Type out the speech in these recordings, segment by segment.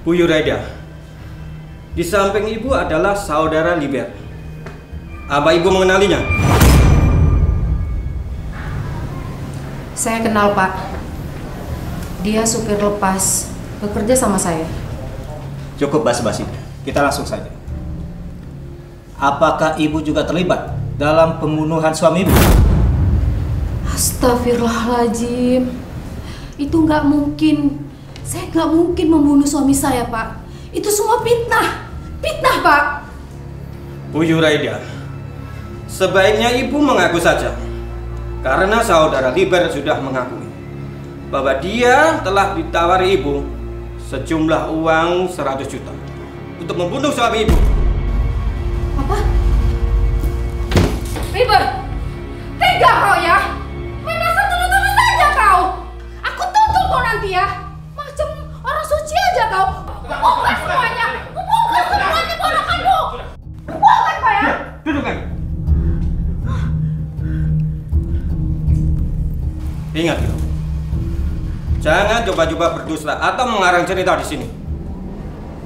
Bu Yuraida, di samping ibu adalah saudara Liber. Apa ibu mengenalinya? Saya kenal, Pak. Dia supir lepas, bekerja sama saya. Cukup basa-basi, kita langsung saja. Apakah ibu juga terlibat dalam pembunuhan suami ibu? Astagfirullahaladzim. Itu nggak mungkin. Saya nggak mungkin membunuh suami saya, Pak. Itu semua fitnah. Fitnah, Pak. Bu Yuraida, sebaiknya ibu mengaku saja. Karena saudara Liber sudah mengakui bahwa dia telah ditawari ibu sejumlah uang 100 juta untuk membunuh suami ibu. Apa? Liber, tega kau ya? Main asal tuduh-tuduh saja kau. Aku tuntut kau nanti ya. Macam orang suci aja kau. Kubongkar semuanya. Kubongkar semuanya ponakanmu. Kubongkar, Pak ya. Duduk kan. Ingat ya, jangan coba-coba berdusta atau mengarang cerita di sini.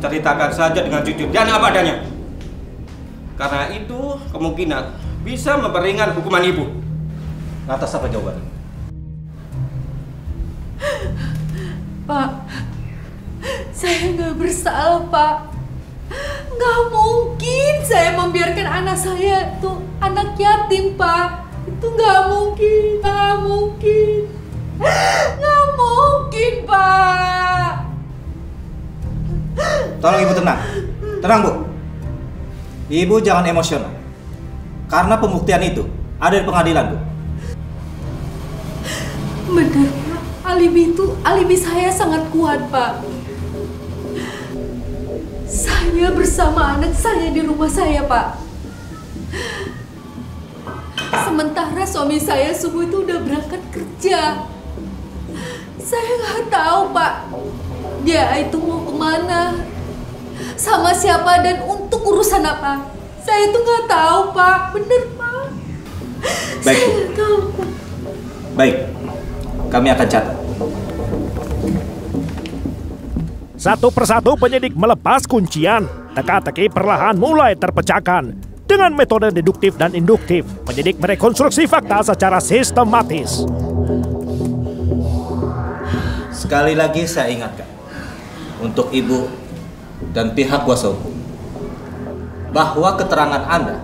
Ceritakan saja dengan jujur dan apa adanya. Karena itu kemungkinan bisa memperingan hukuman ibu. Lantas apa jawabannya? Pak, saya nggak bersalah, Pak. Nggak mungkin saya membiarkan anak saya tuh anak yatim, Pak. Itu nggak mungkin, nggak mungkin. Nggak mungkin, Pak. Tolong ibu tenang. Tenang, Bu. Ibu jangan emosional. Karena pembuktian itu ada di pengadilan, Bu. Benar, Pak. Alibi saya sangat kuat, Pak. Saya bersama anak saya di rumah saya, Pak. Sementara suami saya subuh itu udah berangkat kerja. Saya nggak tahu, Pak. Dia itu mau kemana, sama siapa, dan untuk urusan apa. Saya itu nggak tahu, Pak. Bener, Pak. Baik. Saya nggak tahu, Pak. Baik, kami akan catat. Satu persatu penyidik melepas kuncian. Teka-teki perlahan mulai terpecahkan. Dengan metode deduktif dan induktif, penyidik merekonstruksi fakta secara sistematis. Sekali lagi saya ingatkan untuk ibu dan pihak kuasa hukum bahwa keterangan Anda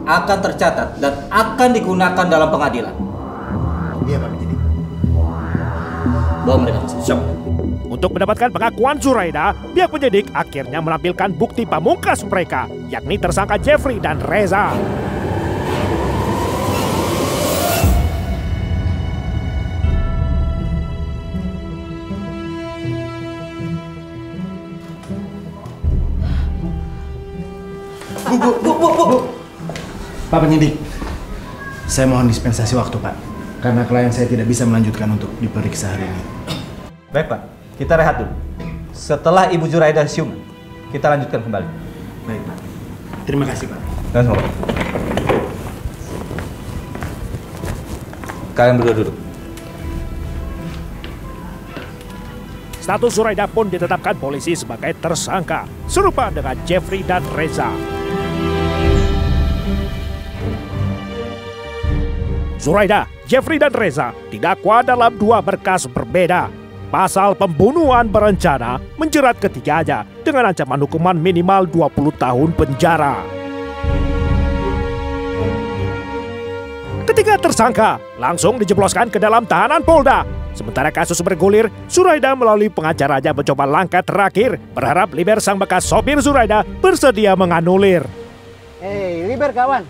akan tercatat dan akan digunakan dalam pengadilan. Iya, Pak Penyidik. Bawa mereka ke sini. Siap. Untuk mendapatkan pengakuan Zuraida, pihak penyidik akhirnya menampilkan bukti pamungkas mereka, yakni tersangka Jeffrey dan Reza. Bu. Pak Penyidik, saya mohon dispensasi waktu, Pak. Karena klien saya tidak bisa melanjutkan untuk diperiksa hari ini. Baik, Pak. Kita rehat dulu. Setelah Ibu Zuraida siuman, kita lanjutkan kembali. Baik, Pak. Terima kasih, Pak. Dan semua. Kalian berdua duduk. Status Zuraida pun ditetapkan polisi sebagai tersangka, serupa dengan Jeffrey dan Reza. Zuraida, Jeffrey dan Reza didakwa dalam dua berkas berbeda. Pasal pembunuhan berencana menjerat ketiganya dengan ancaman hukuman minimal 20 tahun penjara. Ketiga tersangka langsung dijebloskan ke dalam tahanan Polda. Sementara kasus bergulir, Zuraida melalui pengacaranya mencoba langkah terakhir, berharap Liber sang bekas sopir Zuraida bersedia menganulir. Hei, Liber kawan.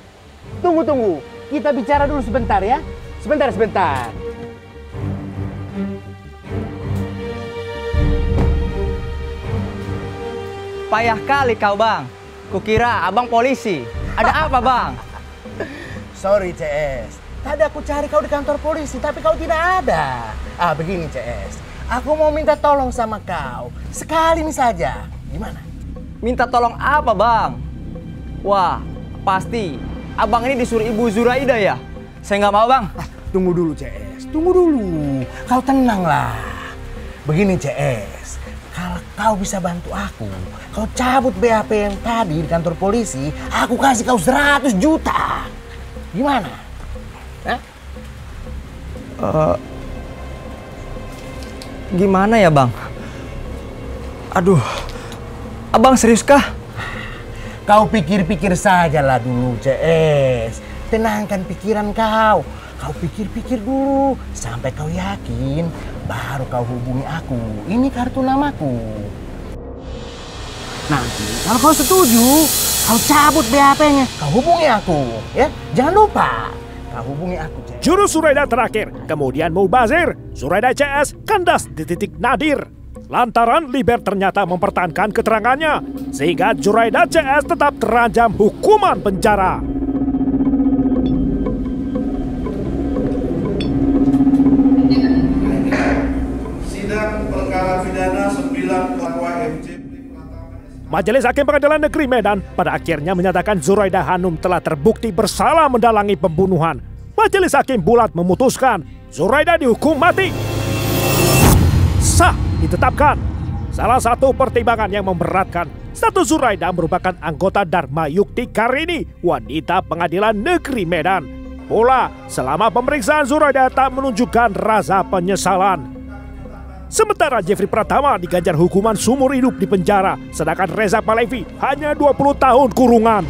Tunggu. Kita bicara dulu sebentar ya. Sebentar. Payah kali kau, Bang. Kukira abang polisi. Ada apa, Bang? Sorry, CS. Tadi aku cari kau di kantor polisi, tapi kau tidak ada. Begini, CS. Aku mau minta tolong sama kau. Sekali ini saja. Gimana? Minta tolong apa, Bang? Wah, pasti abang ini disuruh Ibu Zuraida ya? Saya nggak mau, Bang. Tunggu dulu, CS. CS, tunggu dulu. Kau tenanglah. Begini CS, kalau kau bisa bantu aku, kau cabut BAP yang tadi di kantor polisi, aku kasih kau 100 juta. Gimana? Hah? Gimana ya bang? Aduh, abang serius kah? Kau pikir-pikir sajalah dulu CS. Tenangkan pikiran kau. Kau pikir-pikir dulu sampai kau yakin, baru kau hubungi aku. Ini kartu namaku. Nanti kalau kau setuju, kau cabut BAP-nya, kau hubungi aku, ya. Jangan lupa, kau hubungi aku. CS. Jurus Zuraida terakhir, kemudian mubazir. Zuraida CS kandas di titik nadir. Lantaran Liber ternyata mempertahankan keterangannya, sehingga Zuraida CS tetap terancam hukuman penjara. Sidang perkara pidana 9 terdakwa MC. Majelis Hakim Pengadilan Negeri Medan pada akhirnya menyatakan Zuraida Hanum telah terbukti bersalah mendalangi pembunuhan. Majelis Hakim bulat memutuskan Zuraida dihukum mati. Sah ditetapkan. Salah satu pertimbangan yang memberatkan, status Zuraida merupakan anggota Dharma Yukti Karini, wanita Pengadilan Negeri Medan. Pula, selama pemeriksaan Zuraida tak menunjukkan rasa penyesalan. Sementara Jeffrey Pratama diganjar hukuman seumur hidup di penjara, sedangkan Reza Palevi hanya 20 tahun kurungan.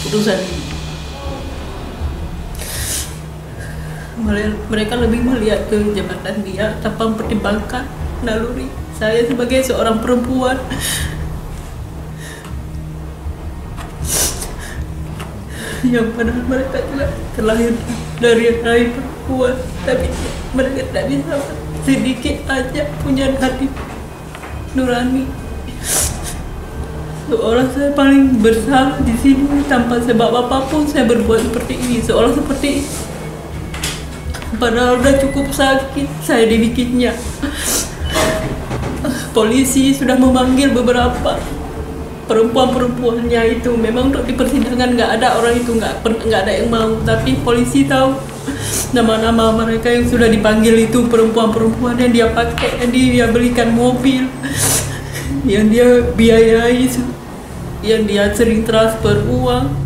Putusan ini. Mereka lebih melihat ke jabatan dia tanpa mempertimbangkan naluri saya sebagai seorang perempuan. Yang padahal mereka juga terlahir dari rahim perempuan, tapi mereka tidak bisa sedikit aja punya hati nurani. Seolah saya paling bersalah di sini, tanpa sebab apapun saya berbuat seperti ini, seolah seperti padahal udah cukup sakit saya dibikinnya. Polisi sudah memanggil beberapa perempuan-perempuannya itu, memang untuk di persidangan nggak ada orang itu, nggak ada yang mau, tapi polisi tahu nama-nama mereka yang sudah dipanggil itu, perempuan-perempuan yang dia pakai, yang dia belikan mobil, yang dia biayai, yang dia sering transfer uang.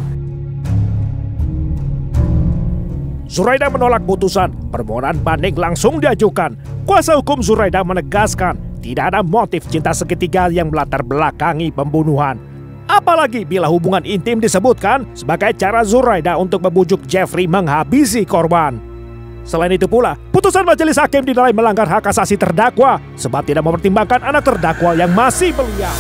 Zuraida menolak putusan, permohonan banding langsung diajukan. Kuasa hukum Zuraida menegaskan tidak ada motif cinta segitiga yang melatar belakangi pembunuhan. Apalagi bila hubungan intim disebutkan sebagai cara Zuraida untuk membujuk Jeffrey menghabisi korban. Selain itu pula, putusan majelis hakim dinilai melanggar hak asasi terdakwa sebab tidak mempertimbangkan anak terdakwa yang masih belia.